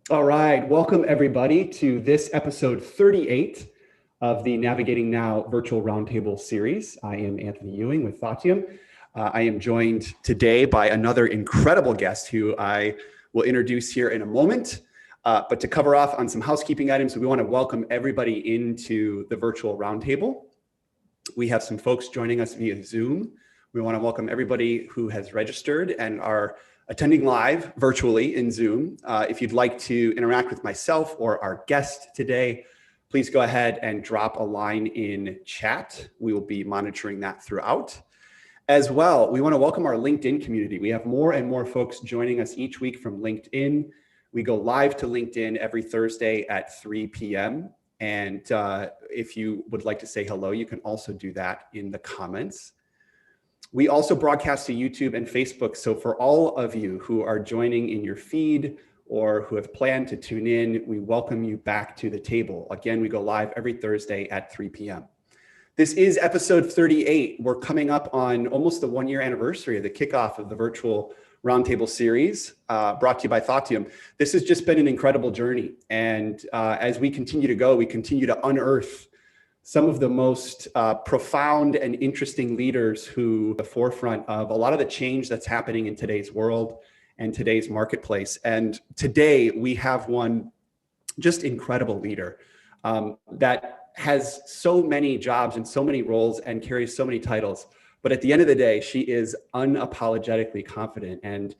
All right, welcome everybody to this episode 38 of the Navigating Now virtual roundtable series. I am Anthony Ewing with Thatium. I am joined today by another incredible guest who I will introduce here in a moment. But to cover off on some housekeeping items, we want to welcome everybody into the virtual roundtable. We have some folks joining us via Zoom. We want to welcome everybody who has registered and are attending live virtually in Zoom. If you'd like to interact with myself or our guest today, please go ahead and drop a line in chat. We will be monitoring that throughout. As well, we want to welcome our LinkedIn community. We have more and more folks joining us each week from LinkedIn. We go live to LinkedIn every Thursday at 3 p.m. And if you would like to say hello, you can also do that in the comments. We also broadcast to YouTube and Facebook. So for all of you who are joining in your feed or who have planned to tune in, we welcome you back to the table. Again, we go live every Thursday at 3 p.m. This is episode 38. We're coming up on almost the 1-year anniversary of the kickoff of the virtual roundtable series brought to you by Thatium. This has just been an incredible journey. And as we continue to go, we continue to unearth some of the most profound and interesting leaders who are at the forefront of a lot of the change that's happening in today's world and today's marketplace. And today we have one just incredible leader that has so many jobs and so many roles and carries so many titles. But at the end of the day, she is unapologetically confident. And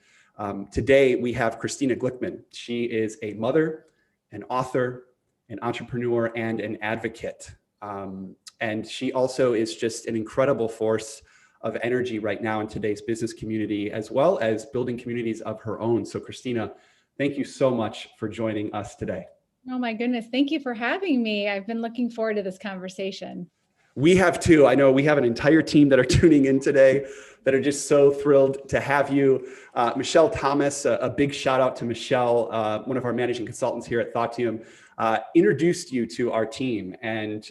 today we have Christina Glickman. She is a mother, an author, an entrepreneur, and an advocate. And she also is just an incredible force of energy right now in today's business community, as well as building communities of her own. So Christina, thank you so much for joining us today. Oh my goodness. Thank you for having me. I've been looking forward to this conversation. We have too. I know we have an entire team that are tuning in today that are just so thrilled to have you. Michelle Thomas, a big shout out to Michelle, one of our managing consultants here at Thatium, introduced you to our team. And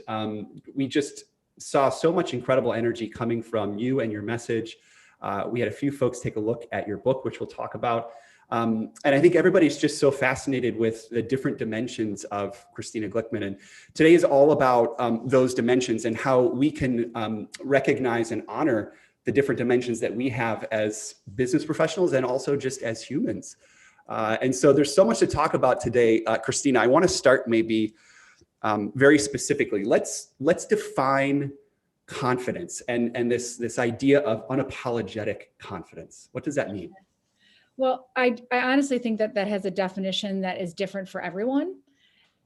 we just saw so much incredible energy coming from you and your message. We had a few folks take a look at your book, which we'll talk about. And I think everybody's just so fascinated with the different dimensions of Christina Glickman. And today is all about those dimensions and how we can recognize and honor the different dimensions that we have as business professionals and also just as humans. And so there's so much to talk about today, Christina. I want to start maybe very specifically. Let's define confidence and this idea of unapologetic confidence. What does that mean? Well, I honestly think that has a definition that is different for everyone.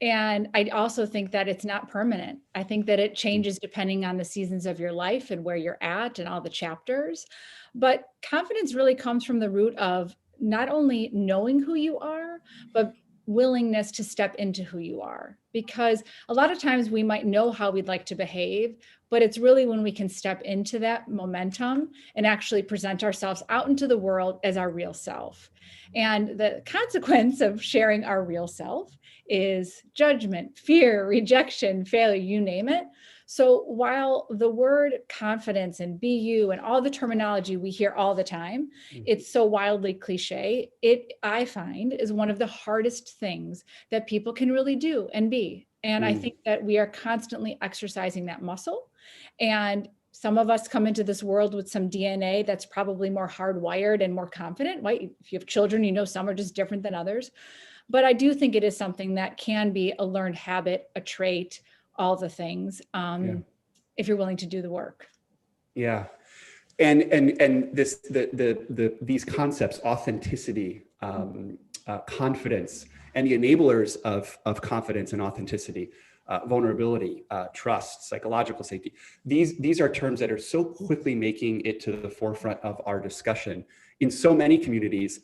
And I also think that it's not permanent. I think that it changes depending on the seasons of your life and where you're at and all the chapters. But confidence really comes from the root of not only knowing who you are, but willingness to step into who you are. Because a lot of times we might know how we'd like to behave, but it's really when we can step into that momentum and actually present ourselves out into the world as our real self. And the consequence of sharing our real self is judgment, fear, rejection, failure, you name it. So while the word confidence and be you and all the terminology we hear all the time, it's so wildly cliche, it, I find, is one of the hardest things that people can really do and be. And I think that we are constantly exercising that muscle. And some of us come into this world with some DNA that's probably more hardwired and more confident, right? If you have children, you know some are just different than others. But I do think it is something that can be a learned habit, a trait, all the things, if you're willing to do the work. Yeah. And this these concepts, authenticity, confidence, and the enablers of confidence and authenticity, vulnerability, trust, psychological safety. These are terms that are so quickly making it to the forefront of our discussion in so many communities.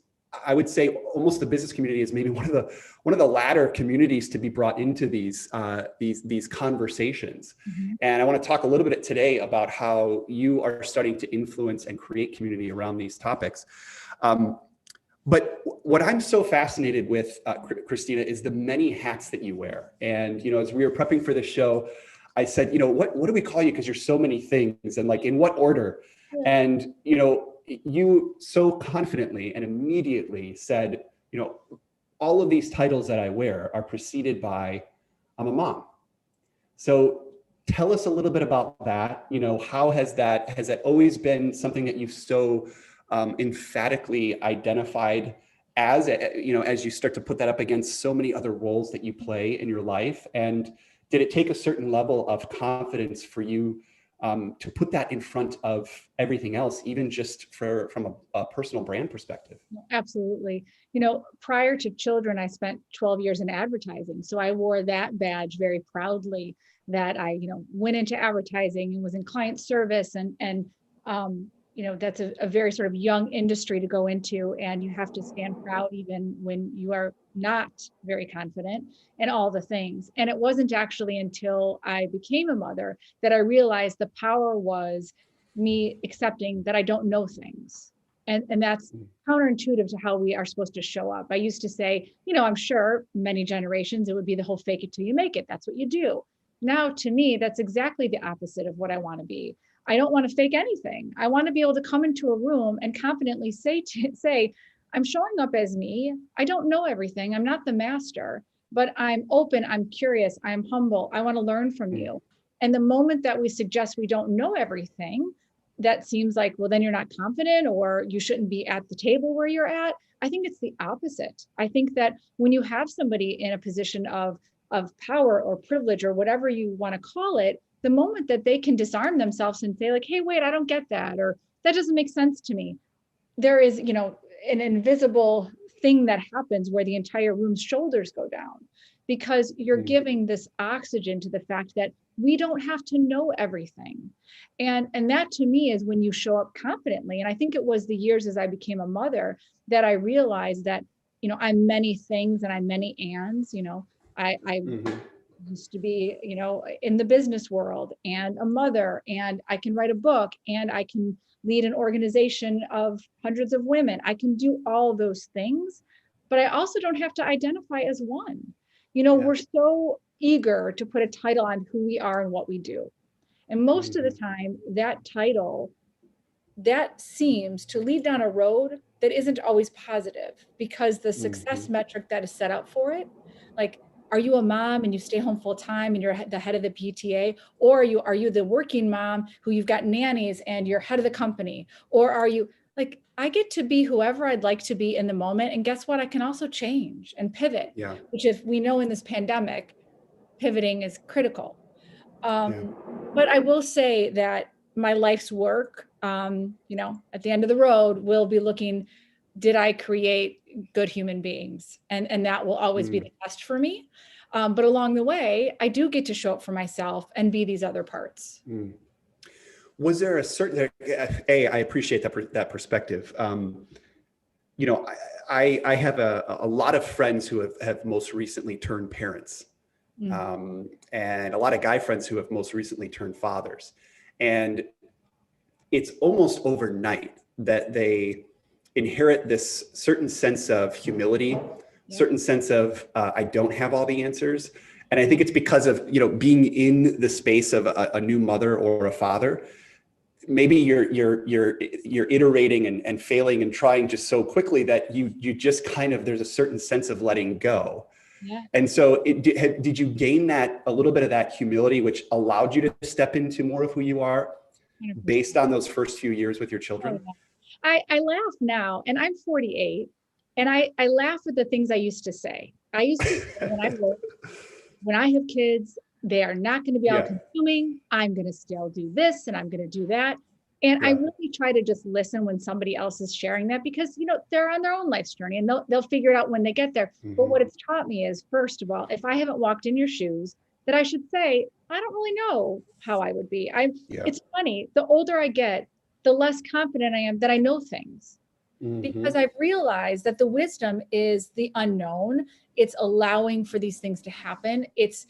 I would say almost the business community is maybe one of the latter communities to be brought into these conversations. Mm-hmm. And I want to talk a little bit today about how you are starting to influence and create community around these topics. But what I'm so fascinated with, Christina, is the many hats that you wear. And as we were prepping for this show, I said, what do we call you? Because you're so many things, and like in what order? Yeah. And you so confidently and immediately said, all of these titles that I wear are preceded by, I'm a mom. So tell us a little bit about that. How has that always been something that you've so emphatically identified as, as you start to put that up against so many other roles that you play in your life? And did it take a certain level of confidence for you to put that in front of everything else, even just from a personal brand perspective? Absolutely. Prior to children, I spent 12 years in advertising. So I wore that badge very proudly, that I, went into advertising and was in client service, and that's a very sort of young industry to go into, and you have to stand proud even when you are not very confident and all the things. And it wasn't actually until I became a mother that I realized the power was me accepting that I don't know things. And that's counterintuitive to how we are supposed to show up. I used to say, I'm sure many generations, it would be the whole fake it till you make it. That's what you do. Now, to me, that's exactly the opposite of what I want to be. I don't want to fake anything. I want to be able to come into a room and confidently say, I'm showing up as me. I don't know everything. I'm not the master, but I'm open. I'm curious. I'm humble. I want to learn from you. And the moment that we suggest we don't know everything, that seems like, well, then you're not confident, or you shouldn't be at the table where you're at. I think it's the opposite. I think that when you have somebody in a position of power or privilege or whatever you want to call it, the moment that they can disarm themselves and say like, hey, wait, I don't get that, or that doesn't make sense to me. There is, an invisible thing that happens where the entire room's shoulders go down, because you're giving this oxygen to the fact that we don't have to know everything. And that to me is when you show up confidently. And I think it was the years as I became a mother that I realized that, I'm many things and I'm many ands. I used to be, in the business world and a mother, and I can write a book, and I can lead an organization of hundreds of women. I can do all those things, but I also don't have to identify as one. We're so eager to put a title on who we are and what we do. And most of the time, that title, that seems to lead down a road that isn't always positive, because the success metric that is set up for it, like, are you a mom and you stay home full time and you're the head of the PTA? Or are you the working mom who you've got nannies and you're head of the company? Or are you like, I get to be whoever I'd like to be in the moment. And guess what? I can also change and pivot, which, if we know in this pandemic, pivoting is critical. But I will say that my life's work, at the end of the road, will be looking, did I create good human beings? And that will always be the test for me. But along the way, I do get to show up for myself and be these other parts. Was there a certain, I appreciate that perspective. I have a lot of friends who have most recently turned parents, and a lot of guy friends who have most recently turned fathers. And it's almost overnight that they inherit this certain sense of humility, certain sense of, I don't have all the answers. And I think it's because of, being in the space of a new mother or a father. Maybe you're iterating and failing and trying just so quickly that you just kind of, there's a certain sense of letting go. And so did you gain a little bit of that humility, which allowed you to step into more of who you are 100%. Based on those first few years with your children? I laugh now, and I'm 48, and I laugh at the things I used to say. I used to say when I have kids, they are not going to be all consuming. I'm going to still do this and I'm going to do that. And I really try to just listen when somebody else is sharing that, because, they're on their own life's journey and they'll figure it out when they get there. But what it's taught me is, first of all, if I haven't walked in your shoes, that I should say, I don't really know how I would be. It's funny, the older I get, the less confident I am that I know things. Because I've realized that the wisdom is the unknown. It's allowing for these things to happen. It's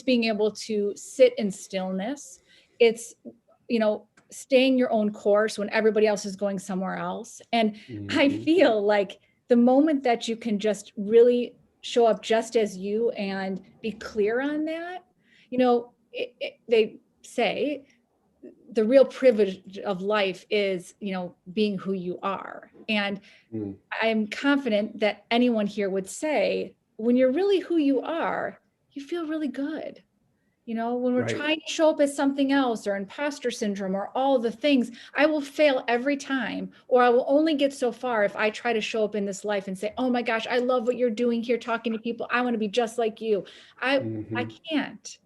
being able to sit in stillness. It's, staying your own course when everybody else is going somewhere else. And I feel like the moment that you can just really show up just as you and be clear on that, they say the real privilege of life is, being who you are. And Mm. I'm confident that anyone here would say, when you're really who you are, you feel really good. You know, when we're Right. trying to show up as something else or imposter syndrome or all the things, I will fail every time, or I will only get so far if I try to show up in this life and say, oh my gosh, I love what you're doing here, talking to people. I want to be just like you. I can't.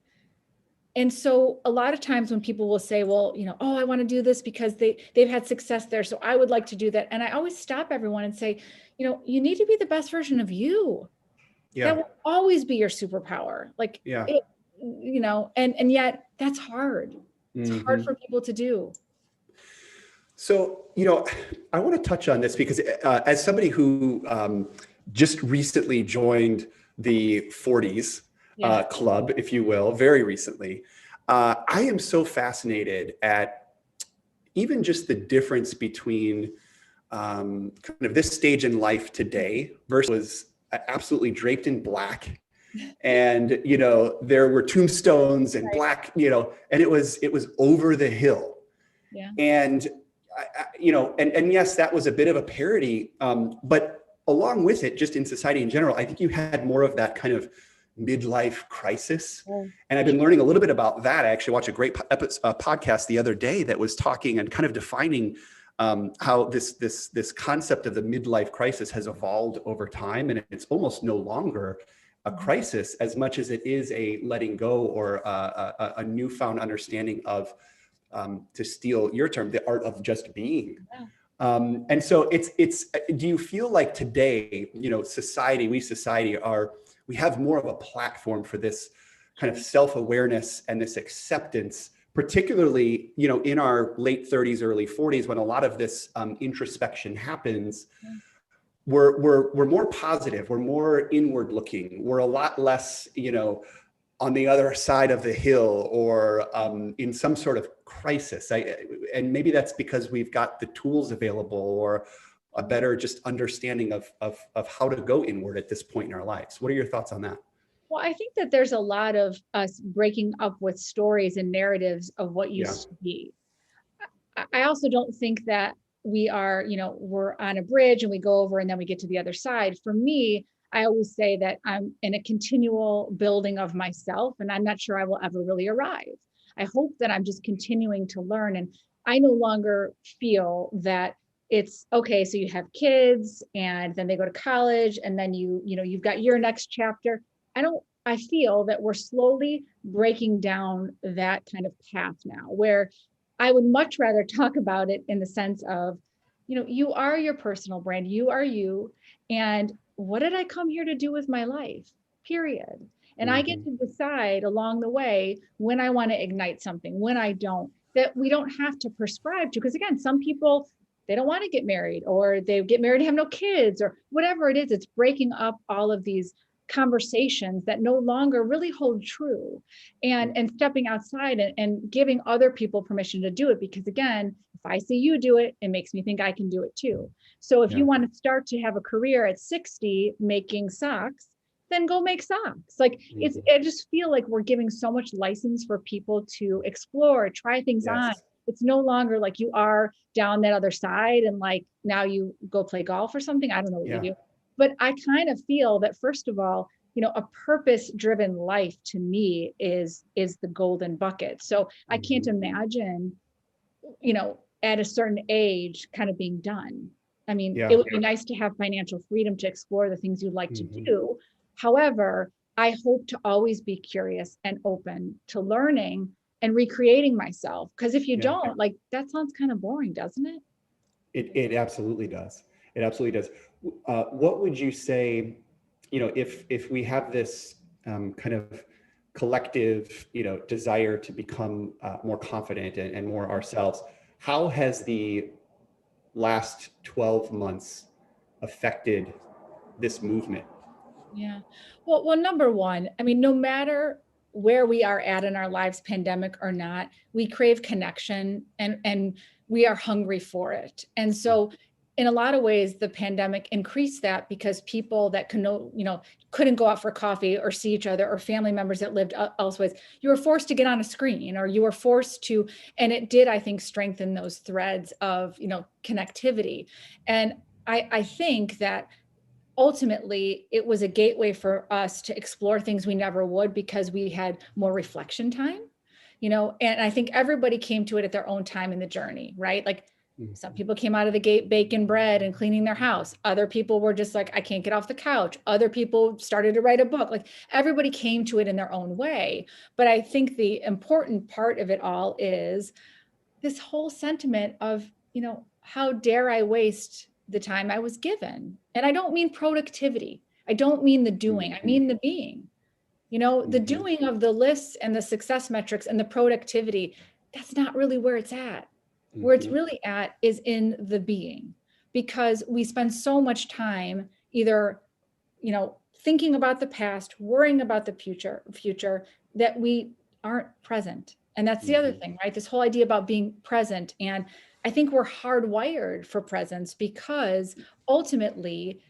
And so a lot of times when people will say, well, you know, oh, I want to do this because they've had success there, so I would like to do that. And I always stop everyone and say, you know, you need to be the best version of you. Yeah. That will always be your superpower. Like, Yeah. you know, and yet that's hard. It's hard for people to do. So, you know, I want to touch on this because as somebody who just recently joined the 40s club, if you will, very recently, I am so fascinated at even just the difference between kind of this stage in life today versus absolutely draped in black. And, you know, there were tombstones and black, you know, and it was over the hill. Yeah. And, you know, and yes, that was a bit of a parody. But along with it, just in society in general, I think you had more of that kind of midlife crisis. And I've been learning a little bit about that. I actually watched a great podcast the other day that was talking and kind of defining how this concept of the midlife crisis has evolved over time. And it's almost no longer a crisis as much as it is a letting go or a newfound understanding of, to steal your term, the art of just being. And so do you feel like today, you know, we have more of a platform for this kind of self-awareness and this acceptance, particularly, you know, in our late 30s, early 40s, when a lot of this introspection happens. We're more positive, we're more inward looking, we're a lot less, you know, on the other side of the hill or in some sort of crisis. And maybe that's because we've got the tools available or a better just understanding of how to go inward at this point in our lives. What are your thoughts on that? Well, I think that there's a lot of us breaking up with stories and narratives of what used to be. I also don't think that we are, you know, we're on a bridge and we go over and then we get to the other side. For me, I always say that I'm in a continual building of myself, and I'm not sure I will ever really arrive. I hope that I'm just continuing to learn. And I no longer feel that it's okay. So you have kids and then they go to college and then you've got your next chapter. I feel that we're slowly breaking down that kind of path now, where I would much rather talk about it in the sense of, you know, you are your personal brand, you are you. And what did I come here to do with my life? Period. And I get to decide along the way when I want to ignite something, when I don't, that we don't have to prescribe to. Because again, some people, they don't want to get married, or they get married and have no kids, or whatever it is. It's breaking up all of these conversations that no longer really hold true, and stepping outside and giving other people permission to do it. Because again, if I see you do it, it makes me think I can do it too. So if you want to start to have a career at 60 making socks, then go make socks. Like I just feel like we're giving so much license for people to explore, try things on. It's no longer like you are down that other side and like now you go play golf or something. I don't know what you do. But I kind of feel that, first of all, you know, a purpose-driven life to me is the golden bucket. So I can't imagine, you know, at a certain age kind of being done. I mean, it would be nice to have financial freedom to explore the things you'd like to do. However, I hope to always be curious and open to learning and recreating myself. Because if you don't, like, that sounds kind of boring, doesn't it? It absolutely does. It absolutely does. What would you say, you know, if we have this kind of collective, you know, desire to become more confident and more ourselves, how has the last 12 months affected this movement? Yeah. Well, number one, I mean, no matter where we are at in our lives, pandemic or not, we crave connection and we are hungry for it. And so in a lot of ways, the pandemic increased that because people that couldn't go out for coffee or see each other, or family members that lived elsewhere, you were forced to get on a screen, or you were forced to, and it did, I think, strengthen those threads of, connectivity. And I think that ultimately it was a gateway for us to explore things we never would, because we had more reflection time, and I think everybody came to it at their own time in the journey, right? Like, some people came out of the gate baking bread and cleaning their house. Other people were just like, I can't get off the couch. Other people started to write a book. Like, everybody came to it in their own way. But I think the important part of it all is this whole sentiment of, how dare I waste the time I was given? And I don't mean productivity. I don't mean the doing. I mean the being. The doing of the lists and the success metrics and the productivity, that's not really where it's at. Where it's really at is in the being, because we spend so much time either, thinking about the past, worrying about the future, that we aren't present. And that's the other thing, right? This whole idea about being present. And I think we're hardwired for presence, because ultimately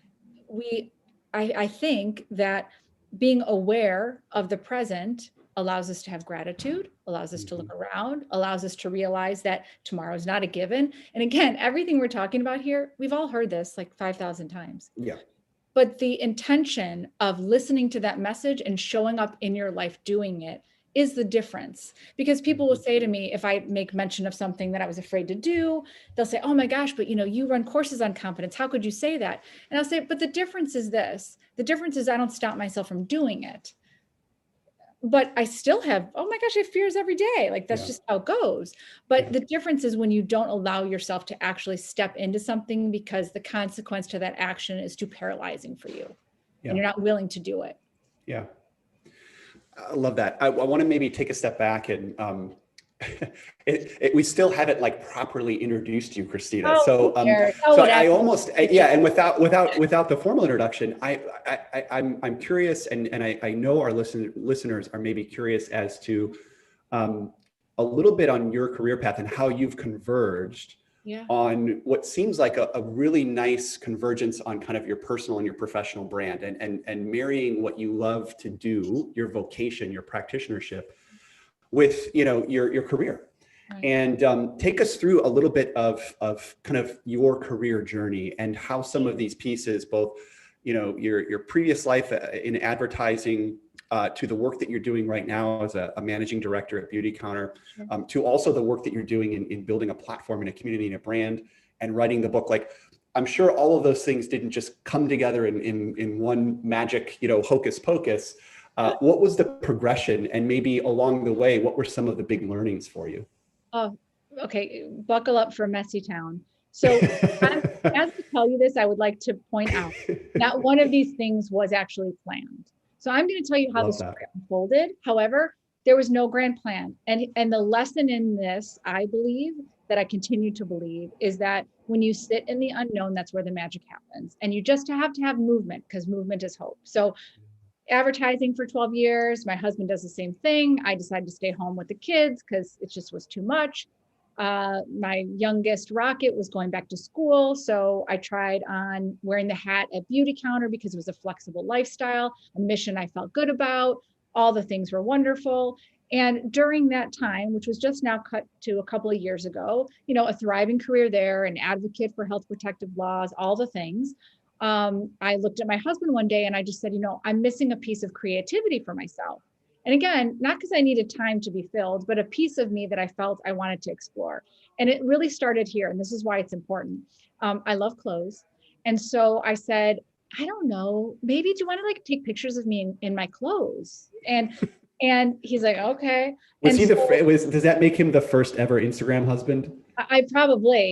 I think that being aware of the present allows us to have gratitude, allows us to look around, allows us to realize that tomorrow is not a given. And again, everything we're talking about here, we've all heard this like 5,000 times. Yeah. But the intention of listening to that message and showing up in your life doing it is the difference. Because people will say to me, if I make mention of something that I was afraid to do, they'll say, oh my gosh, but you run courses on confidence. How could you say that? And I'll say, but the difference is this. The difference is I don't stop myself from doing it. But I still have, oh my gosh, I have fears every day. Like, that's just how it goes. But the difference is when you don't allow yourself to actually step into something, because the consequence to that action is too paralyzing for you, and you're not willing to do it. Yeah. I love that. I want to maybe take a step back and we still haven't like properly introduced you, Christina. So I almost, and without the formal introduction, I'm curious, and I know our listeners are maybe curious as to a little bit on your career path and how you've converged on what seems like a really nice convergence on kind of your personal and your professional brand, and marrying what you love to do, your vocation, your practitionership, with your career. Right. And take us through a little bit of kind of your career journey and how some of these pieces, both your previous life in advertising, to the work that you're doing right now as a managing director at Beautycounter, to also the work that you're doing in building a platform and a community and a brand, and writing the book. Like, I'm sure all of those things didn't just come together in one magic hocus pocus. What was the progression, and maybe along the way, what were some of the big learnings for you? Oh, okay. Buckle up for Messy Town. So as I tell you this, I would like to point out that one of these things was actually planned. So I'm going to tell you how the story unfolded. However, there was no grand plan. And the lesson in this, I believe, that I continue to believe, is that when you sit in the unknown, that's where the magic happens. And you just have to have movement, because movement is hope. So advertising for 12 years. My husband does the same thing. I decided to stay home with the kids because it just was too much. My youngest Rocket was going back to school. So I tried on wearing the hat at Beautycounter because it was a flexible lifestyle, a mission I felt good about. All the things were wonderful. And during that time, which was just now cut to a couple of years ago, a thriving career there, an advocate for health protective laws, all the things. I looked at my husband one day and I just said, I'm missing a piece of creativity for myself. And again, not because I needed time to be filled, but a piece of me that I felt I wanted to explore. And it really started here. And this is why it's important. I love clothes. And so I said, I don't know, maybe do you want to take pictures of me in my clothes? And he's like, okay. Does that make him the first ever Instagram husband? I probably.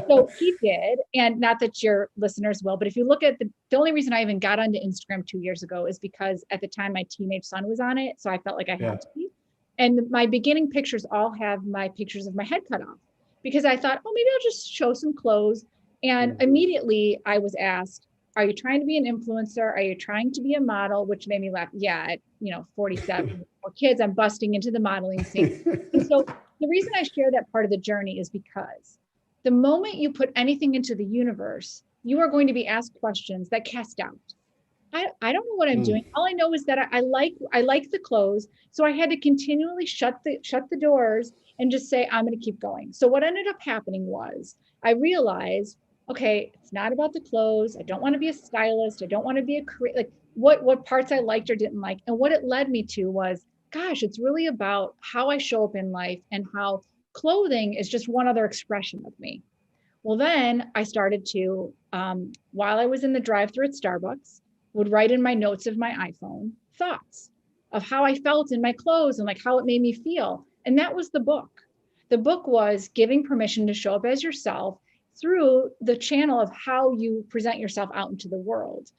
So he did. And not that your listeners will, but if you look at the only reason I even got onto Instagram 2 years ago is because at the time my teenage son was on it. So I felt like I had to be. And my beginning pictures all have my pictures of my head cut off, because I thought, maybe I'll just show some clothes. And immediately I was asked, are you trying to be an influencer? Are you trying to be a model? Which made me laugh. Yeah, at 47 or kids, I'm busting into the modeling scene. And so the reason I share that part of the journey is because The moment you put anything into the universe, you are going to be asked questions that cast doubt. I don't know what I'm doing. All I know is that I like the clothes. So I had to continually shut the doors and just say, I'm going to keep going. So what ended up happening was I realized, okay, it's not about the clothes. I don't want to be a stylist. I don't want to be like what parts I liked or didn't like. And what it led me to was, gosh, it's really about how I show up in life and how clothing is just one other expression of me. Well, then I started to, while I was in the drive-thru at Starbucks, would write in my notes of my iPhone thoughts of how I felt in my clothes and like how it made me feel. And that was the book. The book was giving permission to show up as yourself through the channel of how you present yourself out into the world.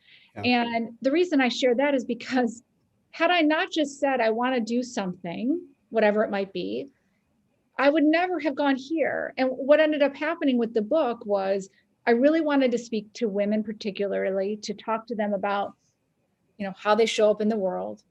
Yeah. And the reason I share that is because had I not just said, I want to do something, whatever it might be, I would never have gone here. And what ended up happening with the book was I really wanted to speak to women particularly, to talk to them about, how they show up in the world.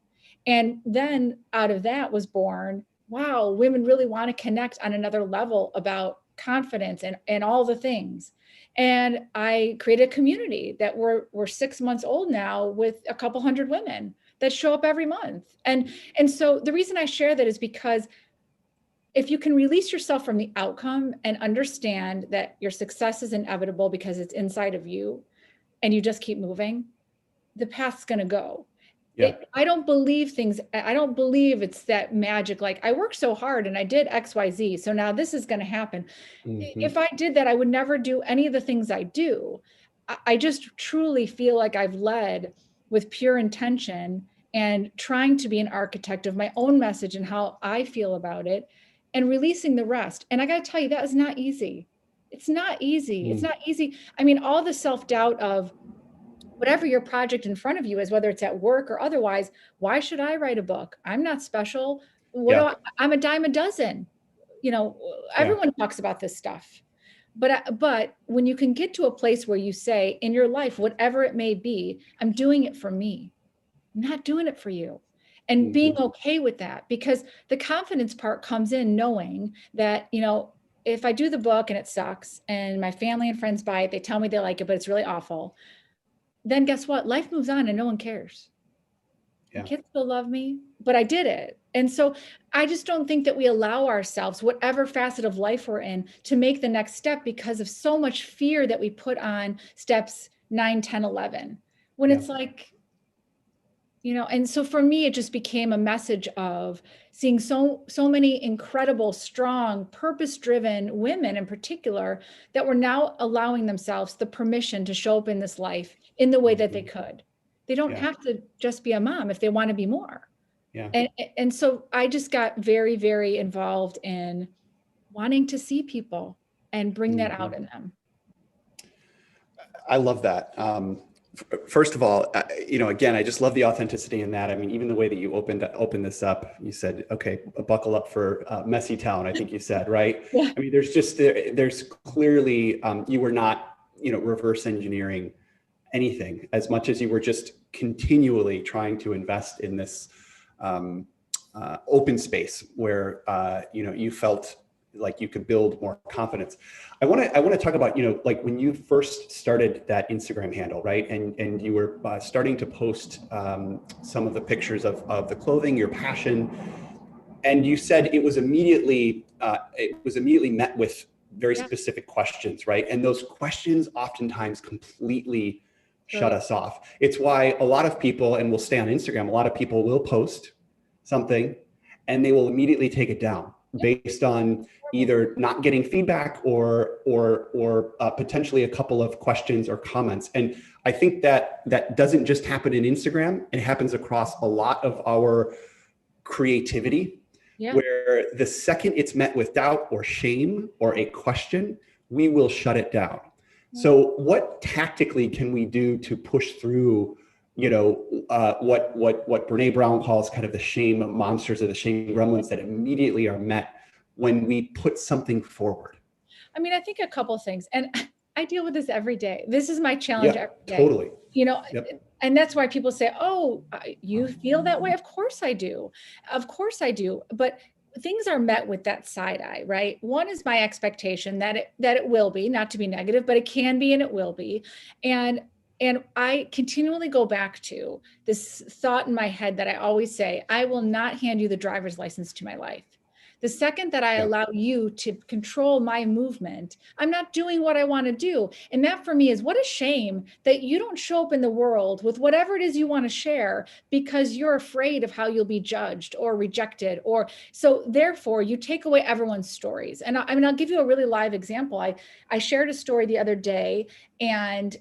And then out of that was born, wow, women really want to connect on another level about confidence and all the things. And I created a community that we're 6 months old now with a couple hundred women that show up every month. And so the reason I share that is because if you can release yourself from the outcome and understand that your success is inevitable because it's inside of you and you just keep moving, the path's going to go. Yeah. I don't believe it's that magic. Like I worked so hard and I did XYZ. So now this is going to happen. Mm-hmm. If I did that, I would never do any of the things I do. I just truly feel like I've led with pure intention and trying to be an architect of my own message and how I feel about it, and releasing the rest. And I got to tell you, that is not easy. It's not easy. It's not easy. I mean, all the self-doubt of whatever your project in front of you is, whether it's at work or otherwise, why should I write a book? I'm not special. I'm a dime a dozen. Everyone talks about this stuff. But when you can get to a place where you say in your life, whatever it may be, I'm doing it for me. I'm not doing it for you. And being okay with that, because the confidence part comes in knowing that, if I do the book and it sucks and my family and friends buy it, they tell me they like it, but it's really awful. Then guess what? Life moves on and no one cares. Yeah. Kids still love me, but I did it. And so I just don't think that we allow ourselves, whatever facet of life we're in, to make the next step because of so much fear that we put on steps 9, 10, 11, when it's like, and so for me, it just became a message of seeing so many incredible, strong, purpose-driven women in particular that were now allowing themselves the permission to show up in this life in the way that they could. They don't have to just be a mom if they want to be more. Yeah. And so I just got very, very involved in wanting to see people and bring that out in them. I love that. First of all, again, I just love the authenticity in that. I mean, even the way that you opened this up, you said, okay, buckle up for messy town, I think you said, right? Yeah. I mean, there's clearly, you were not, reverse engineering anything as much as you were just continually trying to invest in this open space where, you felt like you could build more confidence. I want to talk about, like when you first started that Instagram handle, right? And you were starting to post some of the pictures of the clothing, your passion, and you said it was immediately met with very specific questions, right? And those questions oftentimes completely shut us off. It's why a lot of people, and we'll stay on Instagram, a lot of people will post something and they will immediately take it down based on either not getting feedback or potentially a couple of questions or comments. And I think that doesn't just happen in Instagram. It happens across a lot of our creativity, where the second it's met with doubt or shame or a question, we will shut it down. So what tactically can we do to push through, what Brene Brown calls kind of the shame monsters or the shame gremlins that immediately are met when we put something forward? I mean, I think a couple of things, and I deal with this every day. This is my challenge every day. Totally. And that's why people say, oh, you feel that way? Of course I do. Of course I do. But things are met with that side eye, right? One is my expectation that it will be, not to be negative, but it can be and it will be. And I continually go back to this thought in my head that I always say, I will not hand you the driver's license to my life. The second that I allow you to control my movement, I'm not doing what I want to do. And that for me is, what a shame that you don't show up in the world with whatever it is you want to share because you're afraid of how you'll be judged or rejected. Or so therefore you take away everyone's stories. And I'll give you a really live example. I shared a story the other day, and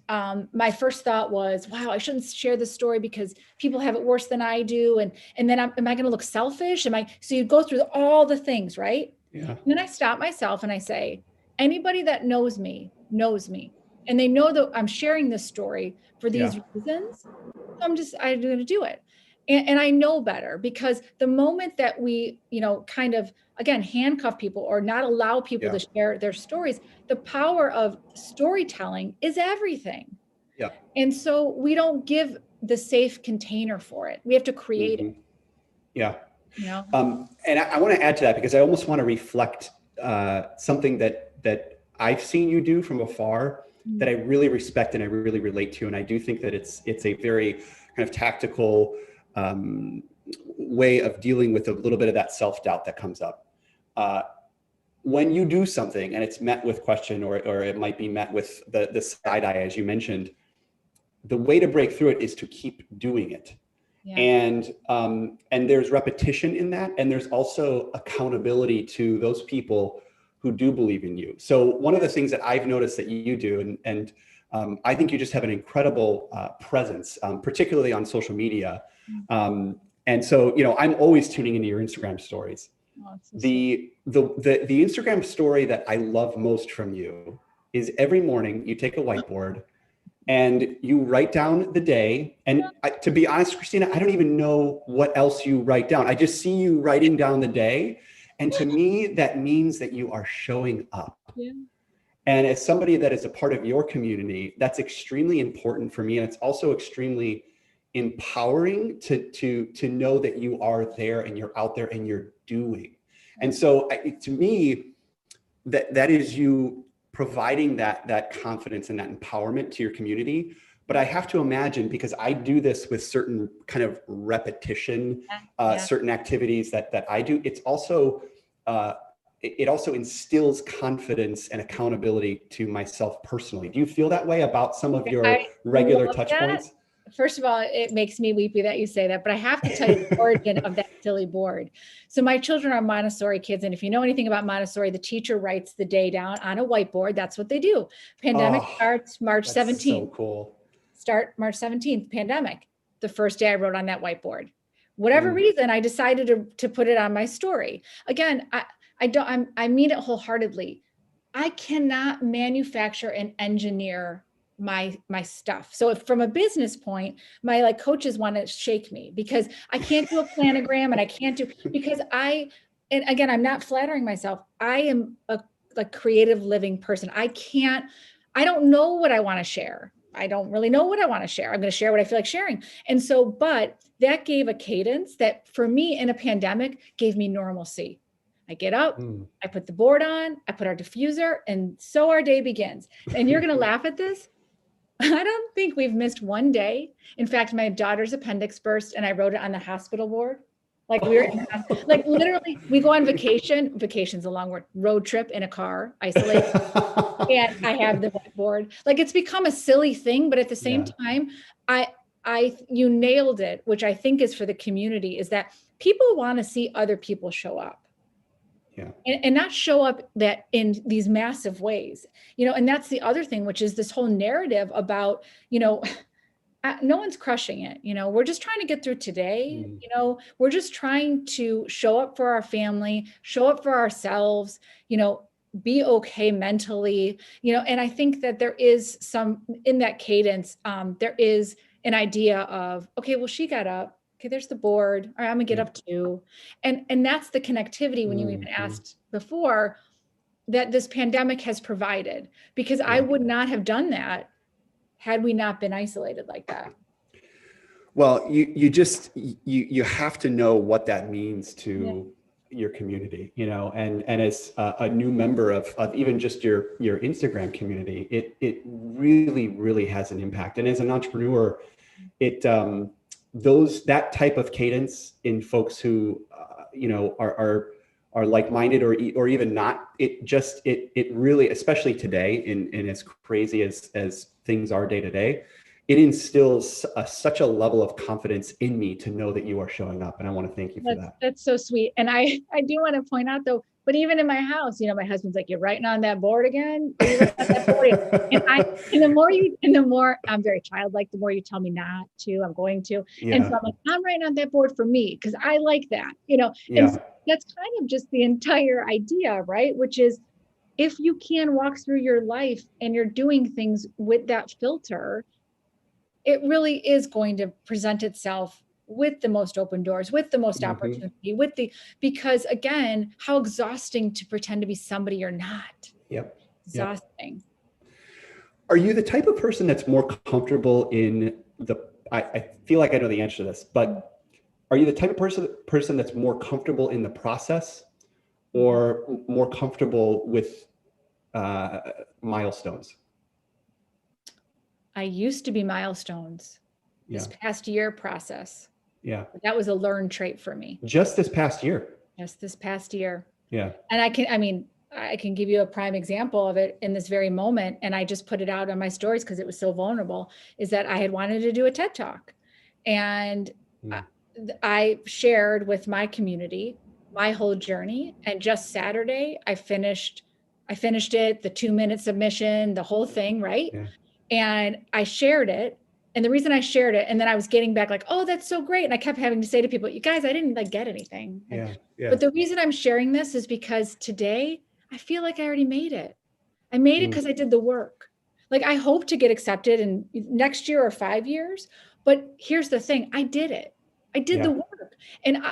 my first thought was, wow, I shouldn't share this story because people have it worse than I do. And then am I going to look selfish? So you go through all the things, right? Yeah. And then I stop myself and I say, anybody that knows me. And they know that I'm sharing this story for these reasons. I'm going to do it. And I know better, because the moment that we, kind of, again, handcuff people or not allow people to share their stories, the power of storytelling is everything. Yeah. And so we don't give the safe container for it. We have to create it. Yeah. And I want to add to that, because I almost want to reflect something that I've seen you do from afar that I really respect and I really relate to. And I do think that it's a very kind of tactical way of dealing with a little bit of that self-doubt that comes up. When you do something and it's met with question, or it might be met with the side eye, as you mentioned, the way to break through it is to keep doing it. Yeah. And there's repetition in that. And there's also accountability to those people who do believe in you. So one of the things that I've noticed that you do, and I think you just have an incredible presence, particularly on social media. And so, I'm always tuning into your Instagram stories. Oh, so the Instagram story that I love most from you is every morning you take a whiteboard and you write down the day. And to be honest, Christina, I don't even know what else you write down. I just see you writing down the day. And to me, that means that you are showing up. Yeah. And as somebody that is a part of your community, that's extremely important for me. And it's also extremely empowering to know that you are there and you're out there and you're doing. And so to me, that is you providing that confidence and that empowerment to your community. But I have to imagine, because I do this with certain kind of repetition, certain activities that I do, it's also, it also instills confidence and accountability to myself personally. Do you feel that way about some of your regular touch points? First of all, it makes me weepy that you say that, but I have to tell you the origin of that silly board. So my children are Montessori kids. And if you know anything about Montessori, the teacher writes the day down on a whiteboard. That's what they do. Pandemic starts March 17th. So cool. Start March 17th, pandemic. The first day I wrote on that whiteboard. Whatever reason, I decided to put it on my story. Again, I mean it wholeheartedly. I cannot manufacture and engineer my stuff. So if from a business point, my coaches want to shake me because I can't do a planogram and I can't do, because and again, I'm not flattering myself. I am a creative living person. I don't know what I want to share. I don't really know what I want to share. I'm going to share what I feel like sharing. And so, but that gave a cadence that for me in a pandemic gave me normalcy. I get up, I put the board on, I put our diffuser, and so our day begins. And you're going to laugh at this. I don't think we've missed one day. In fact, my daughter's appendix burst and I wrote it on the hospital board. Literally, we go on vacation. Vacation's a long word. Road trip in a car, isolated. And I have the whiteboard. It's become a silly thing, but at the same time, you nailed it, which I think is for the community, is that people want to see other people show up. Yeah. And not show up that in these massive ways, and that's the other thing, which is this whole narrative about, no one's crushing it. We're just trying to get through today. We're just trying to show up for our family, show up for ourselves, be okay mentally, and I think that there is some in that cadence. There is an idea of, okay, well, she got up. Okay, there's the board. All right, I'm gonna get up too. And that's the connectivity when you even asked before that this pandemic has provided, because I would not have done that had we not been isolated like that. Well, you have to know what that means to your community, and as a new member of even just your Instagram community, it really, really has an impact. And as an entrepreneur, it that type of cadence in folks who are like-minded or even not, it really, especially today, in as crazy as things are day to day, it instills such a level of confidence in me to know that you are showing up. And I want to thank you for that. That's so sweet. And I do want to point out though, but even in my house, my husband's like, "You're writing on that board again." Are you writing on that board again? And the more I'm very childlike, the more you tell me not to, I'm going to. Yeah. And so I'm like, I'm writing on that board for me because I like that, Yeah. And so that's kind of just the entire idea, right? Which is, if you can walk through your life and you're doing things with that filter, it really is going to present itself with the most open doors, with the most opportunity, because again, how exhausting to pretend to be somebody you're not. Yep. Exhausting. Are you the type of person that's more comfortable in I feel like I know the answer to this, but are you the type of person that's more comfortable in the process or more comfortable with milestones? I used to be milestones. This past year process. Yeah. That was a learned trait for me. Just this past year. Just this past year. Yeah. And I can give you a prime example of it in this very moment. And I just put it out on my stories because it was so vulnerable, is that I had wanted to do a TED Talk. And I shared with my community my whole journey. And just Saturday, I finished it, the 2-minute submission, the whole thing, right? Yeah. And I shared it. And the reason I shared it, and then I was getting back like, "Oh, that's so great." And I kept having to say to people, "You guys, I didn't get anything." Yeah. But the reason I'm sharing this is because today I feel like I already made it. I made it because I did the work. Like, I hope to get accepted in next year or 5 years. But here's the thing. I did it. I did the work. And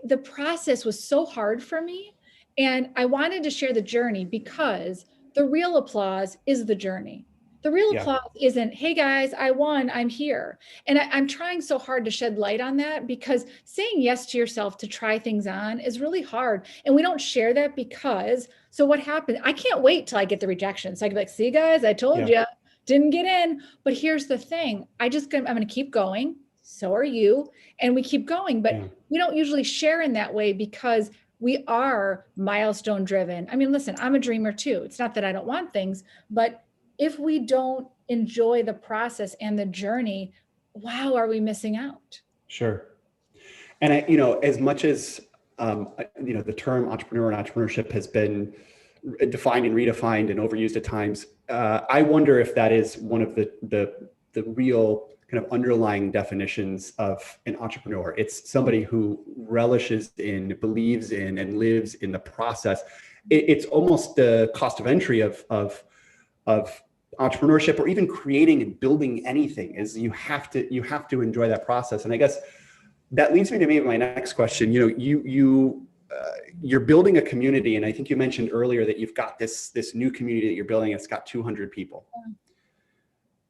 the process was so hard for me. And I wanted to share the journey because the real applause is the journey. The real applause isn't, "Hey guys, I won, I'm here." And I'm trying so hard to shed light on that, because saying yes to yourself to try things on is really hard. And we don't share that because, so what happened? I can't wait till I get the rejection. So I can be like, "See guys, I told you, didn't get in." But here's the thing. I'm going to keep going. So are you. And we keep going, but we don't usually share in that way because we are milestone driven. I mean, listen, I'm a dreamer too. It's not that I don't want things, but if we don't enjoy the process and the journey, wow, are we missing out? Sure. And as much as, the term entrepreneur and entrepreneurship has been defined and redefined and overused at times, I wonder if that is one of the real kind of underlying definitions of an entrepreneur. It's somebody who relishes in, believes in, and lives in the process. It's almost the cost of entry of entrepreneurship, or even creating and building anything, is you have to enjoy that process. And I guess that leads me to maybe my next question. You're building a community, and I think you mentioned earlier that you've got this new community that you're building. It's got 200 people.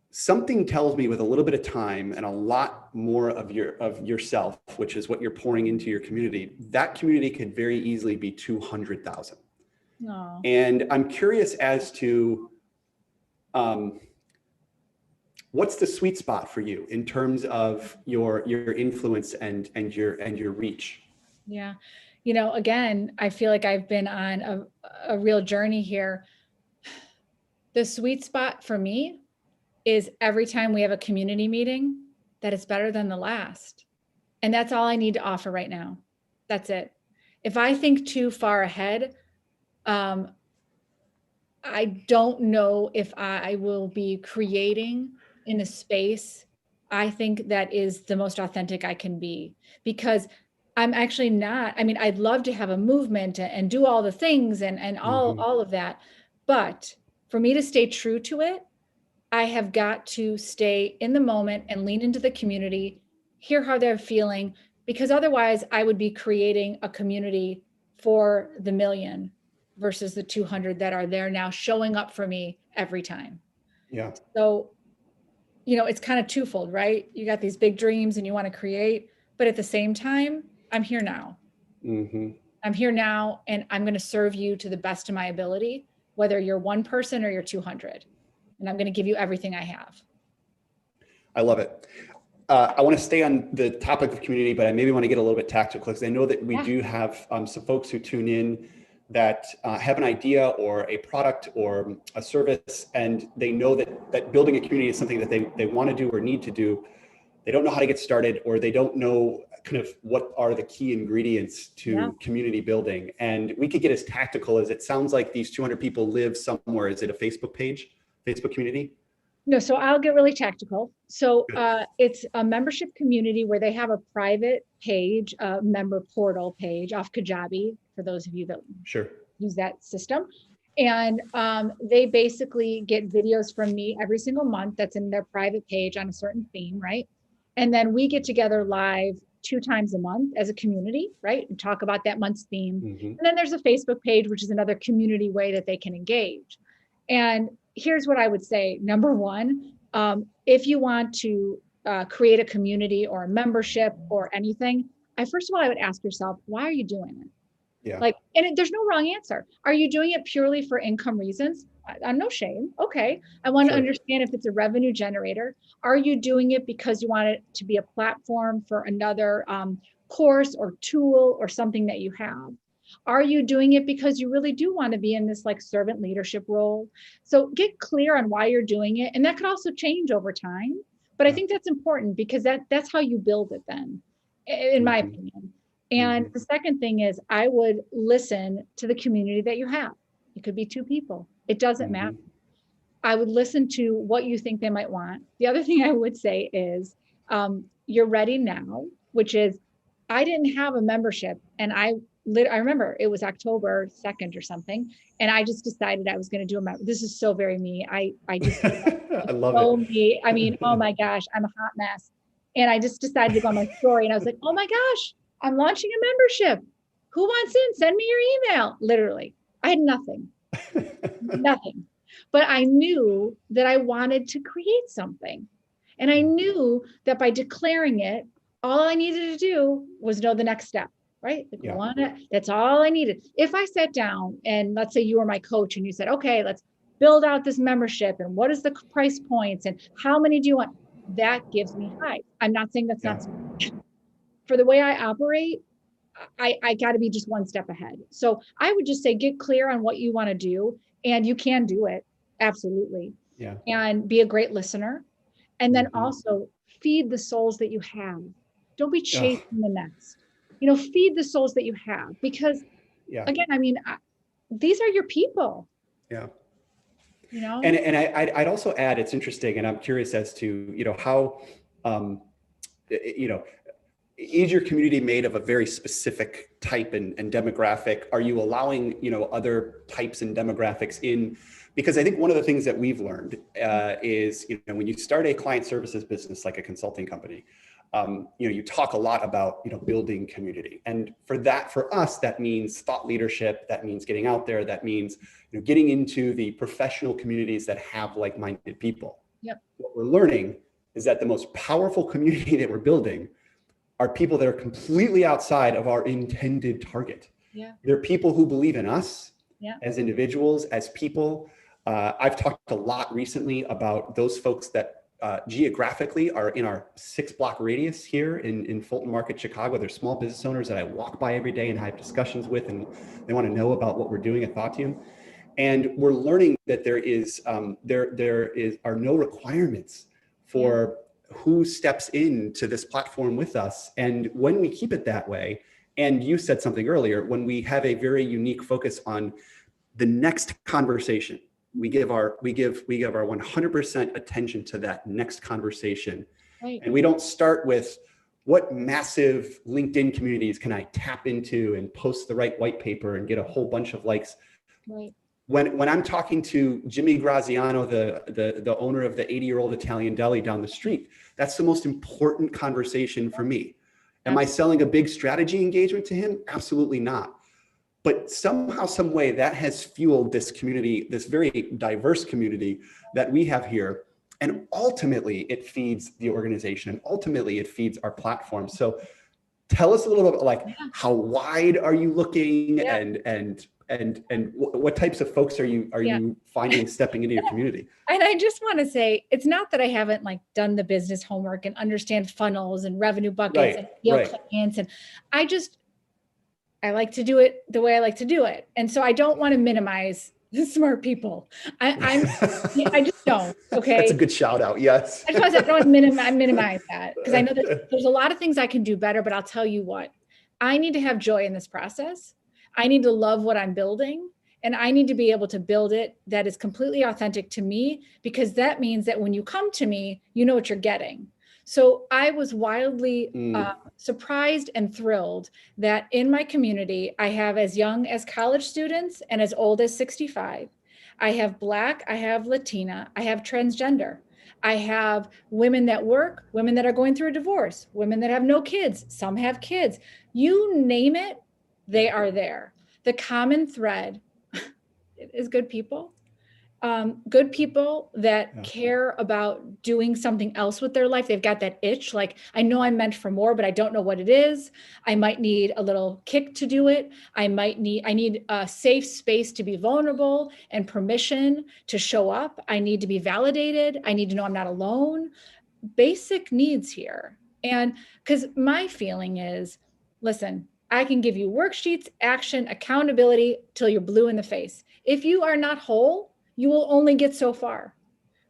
Something tells me, with a little bit of time and a lot more of yourself, which is what you're pouring into your community, that community could very easily be 200,000. And I'm curious as to what's the sweet spot for you in terms of your influence and your reach? Yeah. Again, I feel like I've been on a real journey here. The sweet spot for me is every time we have a community meeting, that it's better than the last. And that's all I need to offer right now. That's it. If I think too far ahead, I don't know if I will be creating in a space I think that is the most authentic I can be, because I'm actually not. I mean, I'd love to have a movement and do all the things and all of that. But for me to stay true to it, I have got to stay in the moment and lean into the community, hear how they're feeling, because otherwise I would be creating a community for the million versus the 200 that are there now showing up for me every time. Yeah. So, it's kind of twofold, right? You got these big dreams and you want to create, but at the same time, I'm here now. Mm-hmm. I'm here now, and I'm going to serve you to the best of my ability, whether you're one person or you're 200. And I'm going to give you everything I have. I love it. I want to stay on the topic of community, but I maybe want to get a little bit tactical because I know that we do have some folks who tune in that have an idea or a product or a service, and they know that building a community is something that they want to do or need to do. They don't know how to get started, or they don't know kind of what are the key ingredients to community building. And we could get as tactical as it sounds like these 200 people live somewhere. Is it a Facebook page, Facebook community? No, so I'll get really tactical. So it's a membership community where they have a private page, a member portal page off Kajabi, for those of you that use that system. And they basically get videos from me every single month that's in their private page on a certain theme, right? And then we get together live 2 times a month as a community, right? And talk about that month's theme. And then there's a Facebook page, which is another community way that they can engage. And here's what I would say. Number one, if you want to create a community or a membership or anything, first of all, I would ask yourself, why are you doing it? Yeah. There's no wrong answer. Are you doing it purely for income reasons? I'm no shame. Okay. I want to understand if it's a revenue generator. Are you doing it because you want it to be a platform for another course or tool or something that you have? Are you doing it because you really do want to be in this like servant leadership role? So get clear on why you're doing it. And that could also change over time. But I think that's important because that's how you build it then, in my opinion. And the second thing is I would listen to the community that you have. It could be 2 people. It doesn't matter. I would listen to what you think they might want. The other thing I would say is you're ready now, which is I didn't have a membership, and I remember it was October 2nd or something. And I just decided I was going to do a membership. This is so very me. I just, I love it. Me. I mean, oh my gosh, I'm a hot mess. And I just decided to go on my story and I was like, oh my gosh, I'm launching a membership. Who wants in? Send me your email. Literally. I had nothing, nothing. But I knew that I wanted to create something. And I knew that by declaring it, all I needed to do was know the next step, right? That's all I needed. If I sat down and let's say you were my coach and you said, okay, let's build out this membership and what is the price points and how many do you want? That gives me hype. I'm not saying that's not for the way I operate. I got to be just one step ahead. So I would just say, get clear on what you want to do and you can do it. Absolutely. Yeah. And be a great listener. And then also feed the souls that you have. Don't be chasing the next, feed the souls that you have, because again, I mean, these are your people. Yeah. And I'd also add, it's interesting. And I'm curious as to, how, is your community made of a very specific type and demographic? Are you allowing, other types and demographics in? Because I think one of the things that we've learned is, when you start a client services business, like a consulting company, you talk a lot about, building community. And for us, that means thought leadership. That means getting out there. That means, getting into the professional communities that have like-minded people. Yep. What we're learning is that the most powerful community that we're building are people that are completely outside of our intended target. Yeah. They're people who believe in us as individuals, as people. I've talked a lot recently about those folks that geographically are in our 6-block radius here in Fulton Market, Chicago. They're small business owners that I walk by every day and have discussions with, and they want to know about what we're doing at Thoughtium. And we're learning that there are no requirements for who steps into this platform with us. And when we keep it that way, and you said something earlier, when we have a very unique focus on the next conversation, we give our 100% attention to that next conversation. Right. And we don't start with what massive LinkedIn communities can I tap into and post the right white paper and get a whole bunch of likes. Right. When I'm talking to Jimmy Graziano, the owner of the 80-year-old Italian deli down the street, that's the most important conversation for me. Am I selling a big strategy engagement to him? Absolutely not. But somehow, some way, that has fueled this community, this very diverse community that we have here. And ultimately, it feeds the organization, and ultimately, it feeds our platform. So tell us a little bit, like, Yeah. how wide are you looking, Yeah. and what types of folks are you finding stepping into your community? And I just want to say, it's not that I haven't like done the business homework and understand funnels and revenue buckets and clients. And I like to do it the way I like to do it. And so I don't want to minimize the smart people. I just don't. Okay. That's a good shout out. Yes. I just want to say, I don't minimize that, because I know that there's a lot of things I can do better, but I'll tell you what, I need to have joy in this process. I need to love what I'm building, and I need to be able to build it that is completely authentic to me, because that means that when you come to me, you know what you're getting. So I was wildly surprised and thrilled that in my community, I have as young as college students and as old as 65. I have Black, I have Latina, I have transgender. I have women that work, women that are going through a divorce, women that have no kids, some have kids. You name it, they are there. The common thread is good people. Good people that care about doing something else with their life. They've got that itch. Like, I know I'm meant for more, but I don't know what it is. I might need a little kick to do it. I need a safe space to be vulnerable and permission to show up. I need to be validated. I need to know I'm not alone. Basic needs here. And because my feeling is, listen, I can give you worksheets, action, accountability till you're blue in the face. If you are not whole, you will only get so far.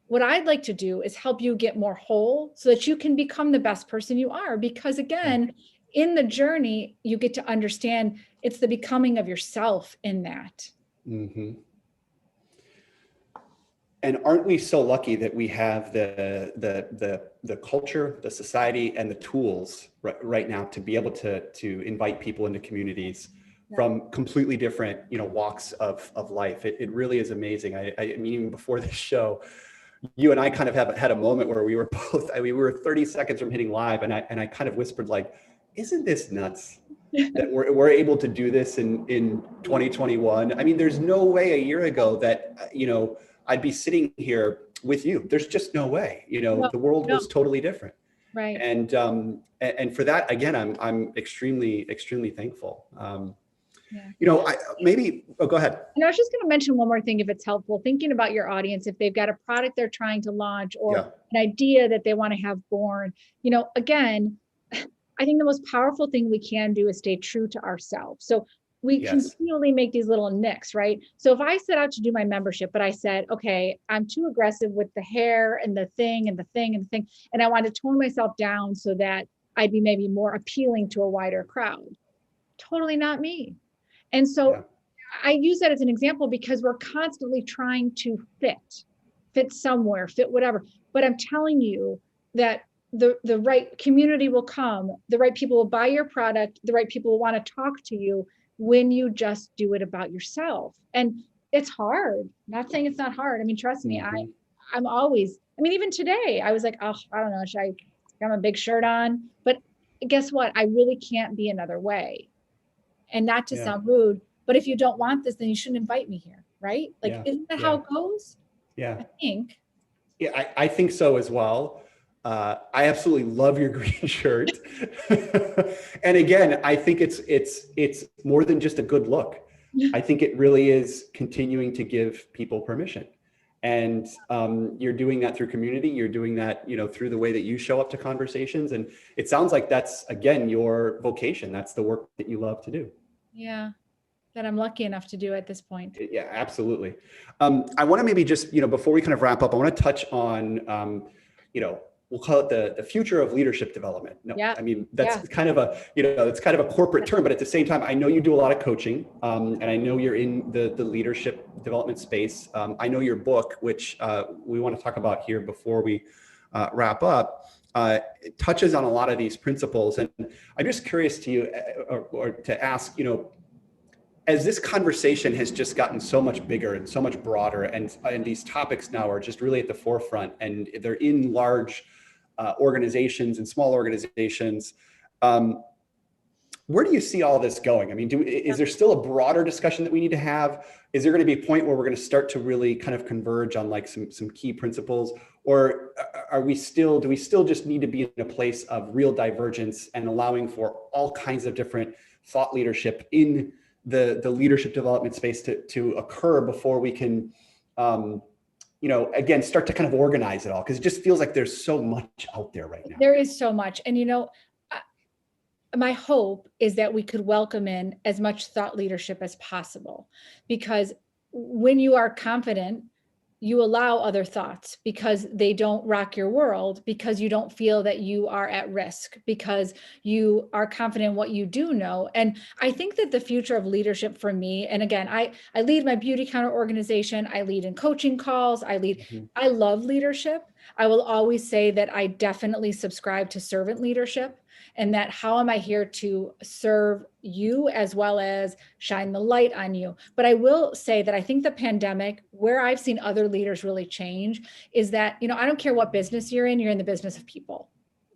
What I'd like to do is help you get more whole so that you can become the best person you are. Because again, in the journey, you get to understand it's the becoming of yourself in that. Mm-hmm. And aren't we so lucky that we have the culture, the society, and the tools right now to be able to invite people into communities from completely different, walks of life. It really is amazing. I mean, even before this show, you and I kind of had a moment where we were both, we were 30 seconds from hitting live, and I kind of whispered, like, isn't this nuts that we're able to do this in 2021? I mean, there's no way a year ago that, I'd be sitting here with you. There's just no way, the world was totally different. Right. And for that, again, I'm extremely, extremely thankful. Yeah. Go ahead. And I was just going to mention one more thing, if it's helpful, thinking about your audience, if they've got a product they're trying to launch or an idea that they want to have born, again, I think the most powerful thing we can do is stay true to ourselves. So we continually make these little nicks, right? So if I set out to do my membership, but I said, okay, I'm too aggressive with the hair and the thing and the thing and the thing, and I want to tone myself down so that I'd be maybe more appealing to a wider crowd. Totally not me. And so I use that as an example because we're constantly trying to fit somewhere, fit whatever. But I'm telling you that the right community will come, the right people will buy your product, the right people will want to talk to you when you just do it about yourself. And it's hard. Not saying it's not hard. I mean, trust me, I'm always, even today, I was like, oh, I don't know, should I have a big shirt on? But guess what? I really can't be another way. And not to sound rude, but if you don't want this, then you shouldn't invite me here, right? Like, isn't that how it goes? Yeah. I think. Yeah, I think so as well. I absolutely love your green shirt. And again, I think it's more than just a good look. I think it really is continuing to give people permission. And you're doing that through community. You're doing that, through the way that you show up to conversations. And it sounds like that's, again, your vocation. That's the work that you love to do. Yeah, that I'm lucky enough to do at this point. Yeah, absolutely. I want to maybe just, before we kind of wrap up, I want to touch on, we'll call it the future of leadership development. No, I mean, that's kind of a, it's kind of a corporate term, but at the same time, I know you do a lot of coaching, and I know you're in the leadership development space. I know your book, which we want to talk about here before we wrap up, it touches on a lot of these principles. And I'm just curious to you, or to ask, as this conversation has just gotten so much bigger and so much broader, and these topics now are just really at the forefront, and they're in large organizations and small organizations, where do you see all this going? I mean, is there still a broader discussion that we need to have? Is there going to be a point where we're going to start to really kind of converge on like some key principles, or do we still just need to be in a place of real divergence and allowing for all kinds of different thought leadership in the leadership development space to occur before we can, again, start to kind of organize it all? Because it just feels like there's so much out there right now. There is so much. And, my hope is that we could welcome in as much thought leadership as possible, because when you are confident, you allow other thoughts because they don't rock your world, because you don't feel that you are at risk, because you are confident in what you do know. And I think that the future of leadership for me, and again, I lead my Beautycounter organization, I lead in coaching calls, I love leadership. I will always say that I definitely subscribe to servant leadership, and that how am I here to serve you as well as shine the light on you. But I will say that I think the pandemic, where I've seen other leaders really change, is that, I don't care what business you're in the business of people.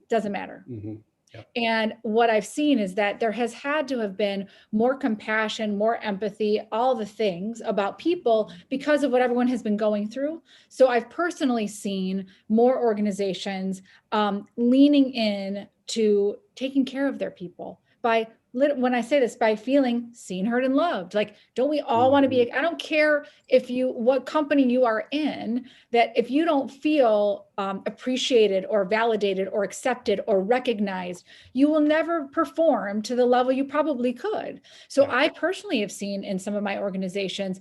Doesn't matter. Mm-hmm. Yep. And what I've seen is that there has had to have been more compassion, more empathy, all the things about people because of what everyone has been going through. So I've personally seen more organizations leaning in to taking care of their people by, when I say this, by feeling seen, heard, and loved. Like, don't we all want to be, I don't care what company you are in, that if you don't feel appreciated or validated or accepted or recognized, you will never perform to the level you probably could. So I personally have seen in some of my organizations,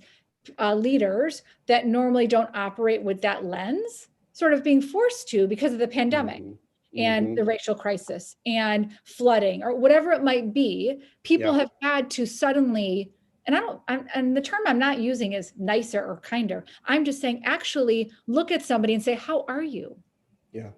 leaders that normally don't operate with that lens, sort of being forced to because of the pandemic. And the racial crisis and flooding or whatever it might be, people have had to suddenly, and the term I'm not using is nicer or kinder. I'm just saying, actually look at somebody and say, how are you? Yeah.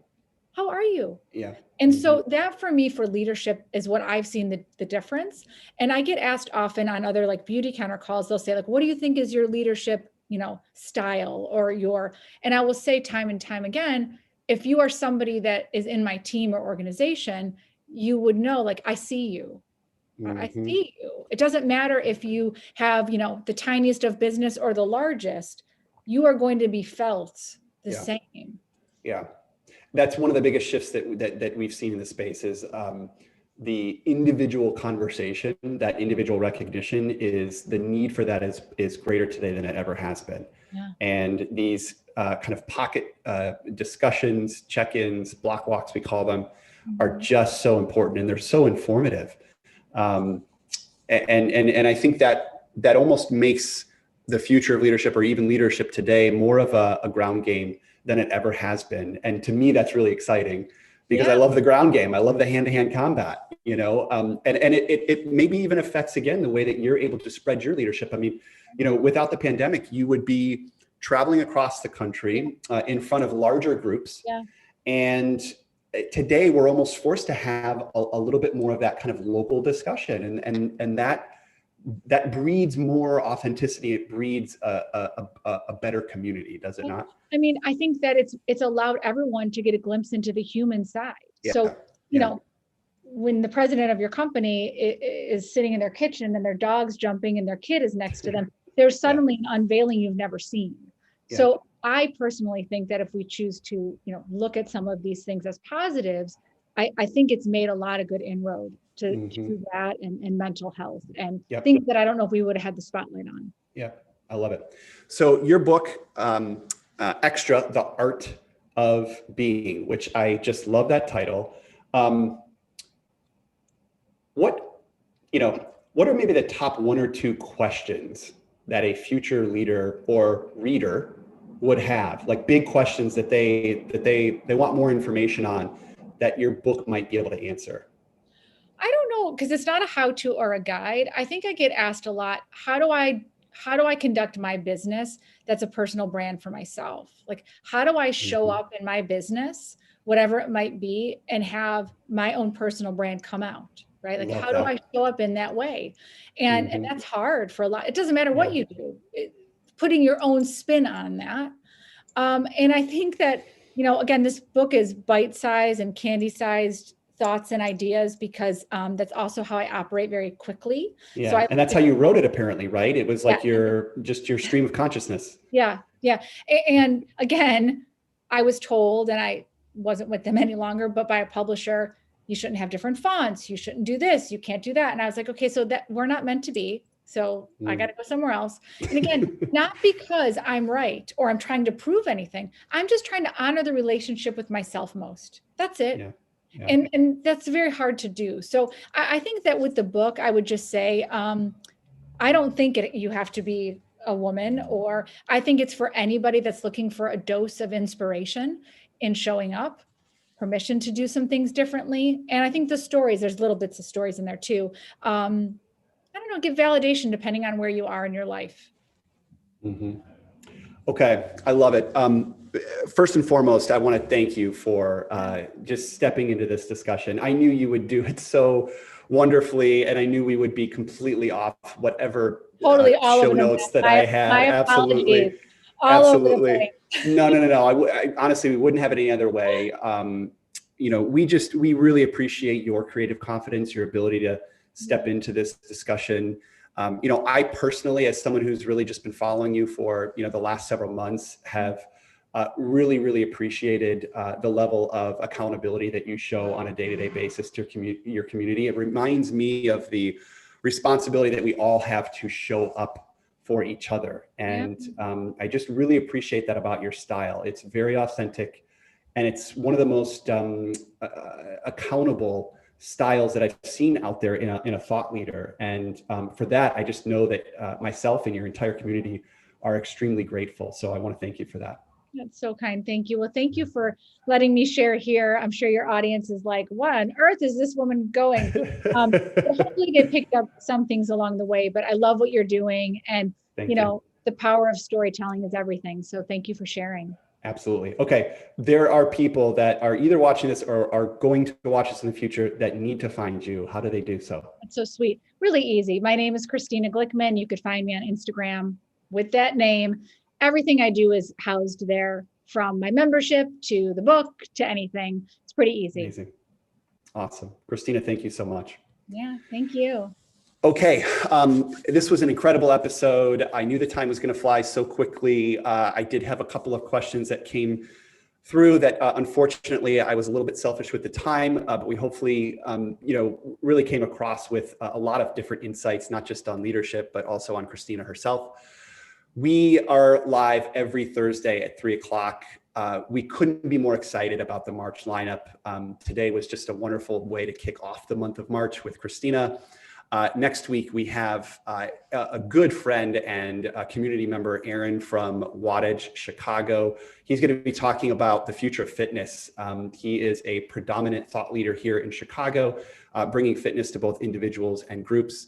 How are you? Yeah. And so that for me, for leadership, is what I've seen the difference. And I get asked often on other like Beautycounter calls, they'll say like, what do you think is your leadership, style or and I will say time and time again, if you are somebody that is in my team or organization, you would know, like, I see you. I see you. It doesn't matter if you have, the tiniest of business or the largest, you are going to be felt the same. Yeah. That's one of the biggest shifts that we've seen in the space is the individual conversation, that individual recognition is the need for that is greater today than it ever has been. Yeah. And these kind of pocket discussions, check-ins, block walks, we call them, are just so important, and they're so informative. And I think that almost makes the future of leadership, or even leadership today, more of a ground game than it ever has been. And to me, that's really exciting because I love the ground game. I love the hand-to-hand combat, and it maybe even affects, again, the way that you're able to spread your leadership. I mean, without the pandemic, you would be traveling across the country in front of larger groups. Yeah. And today we're almost forced to have a little bit more of that kind of local discussion. And that breeds more authenticity. It breeds a better community, does it not? I mean, I think that it's allowed everyone to get a glimpse into the human side. Yeah. So, when the president of your company is sitting in their kitchen and their dog's jumping and their kid is next to them, there's suddenly an unveiling you've never seen. Yeah. So I personally think that if we choose to, look at some of these things as positives, I think it's made a lot of good inroad to that and mental health and things that I don't know if we would have had the spotlight on. Yeah, I love it. So your book, Xtra, The Art of Being, which I just love that title. What are maybe the top one or two questions that a future leader or reader would have, like big questions that they want more information on that your book might be able to answer? I don't know, because it's not a how-to or a guide. I think I get asked a lot, how do I conduct my business that's a personal brand for myself? Like, how do I show up in my business, whatever it might be, and have my own personal brand come out, right? Like, how do I show up in that way? And that's hard for a lot. It doesn't matter what you do, putting your own spin on that. And I think that, again, this book is bite-sized and candy-sized thoughts and ideas because that's also how I operate very quickly. Yeah. So And that's how you wrote it, apparently, right? It was like yeah. your stream of consciousness. Yeah. Yeah. And again, I was told, and I wasn't with them any longer, but by a publisher, you shouldn't have different fonts. You shouldn't do this. You can't do that. And I was like, okay, so that we're not meant to be. So I got to go somewhere else. And again, not because I'm right or I'm trying to prove anything. I'm just trying to honor the relationship with myself most. That's it. Yeah. Yeah. And that's very hard to do. So I think that with the book, I would just say, I don't think you have to be a woman, or I think it's for anybody that's looking for a dose of inspiration in showing up, permission to do some things differently. And I think the stories, there's little bits of stories in there too. I don't know, give validation depending on where you are in your life. Mm-hmm. Okay, I love it. First and foremost, I want to thank you for just stepping into this discussion. I knew you would do it so wonderfully, and I knew we would be completely off whatever show notes that I had. My Absolutely. Absolutely. No. I honestly, we wouldn't have it any other way. We really appreciate your creative confidence, your ability to step into this discussion. I personally, as someone who's really just been following you for, the last several months, have really, really appreciated the level of accountability that you show on a day-to-day basis to your community. It reminds me of the responsibility that we all have to show up for each other. And I just really appreciate that about your style. It's very authentic, and it's one of the most accountable styles that I've seen out there in a thought leader. And for that, I just know that myself and your entire community are extremely grateful. So I want to thank you for that. That's so kind. Thank you. Well, thank you for letting me share here. I'm sure your audience is like, what on earth is this woman going? Hopefully they picked up some things along the way, but I love what you're doing. And, the power of storytelling is everything. So thank you for sharing. Absolutely. Okay. There are people that are either watching this or are going to watch this in the future that need to find you. How do they do so? That's so sweet. Really easy. My name is Christina Glickman. You could find me on Instagram with that name. Everything I do is housed there, from my membership to the book to anything. It's pretty easy. Amazing. Awesome. Christina, thank you so much. Yeah, thank you. Okay. This was an incredible episode. I knew the time was going to fly so quickly. I did have a couple of questions that came through that unfortunately I was a little bit selfish with the time, but we hopefully, really came across with a lot of different insights, not just on leadership, but also on Christina herself. We are live every Thursday at 3:00. We couldn't be more excited about the March lineup. Today was just a wonderful way to kick off the month of March with Christina. Next week, we have a good friend and a community member, Aaron from Wattage, Chicago. He's going to be talking about the future of fitness. He is a predominant thought leader here in Chicago, bringing fitness to both individuals and groups.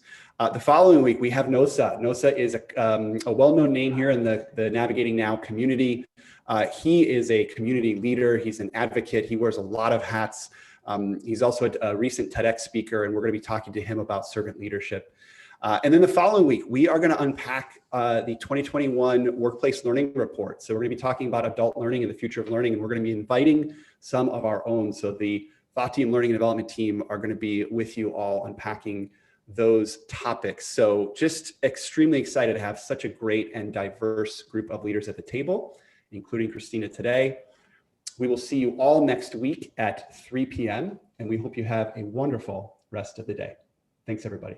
The following week, we have Nosa. Nosa is a well-known name here in the Navigating Now community. He is a community leader. He's an advocate. He wears a lot of hats. He's also a recent TEDx speaker, and we're going to be talking to him about servant leadership. And then the following week, we are going to unpack the 2021 Workplace Learning Report. So we're going to be talking about adult learning and the future of learning, and we're going to be inviting some of our own. So the Thought Team Learning and Development team are going to be with you all unpacking those topics. So just extremely excited to have such a great and diverse group of leaders at the table, including Christina today. We will see you all next week at 3 p.m. and we hope you have a wonderful rest of the day. Thanks, everybody.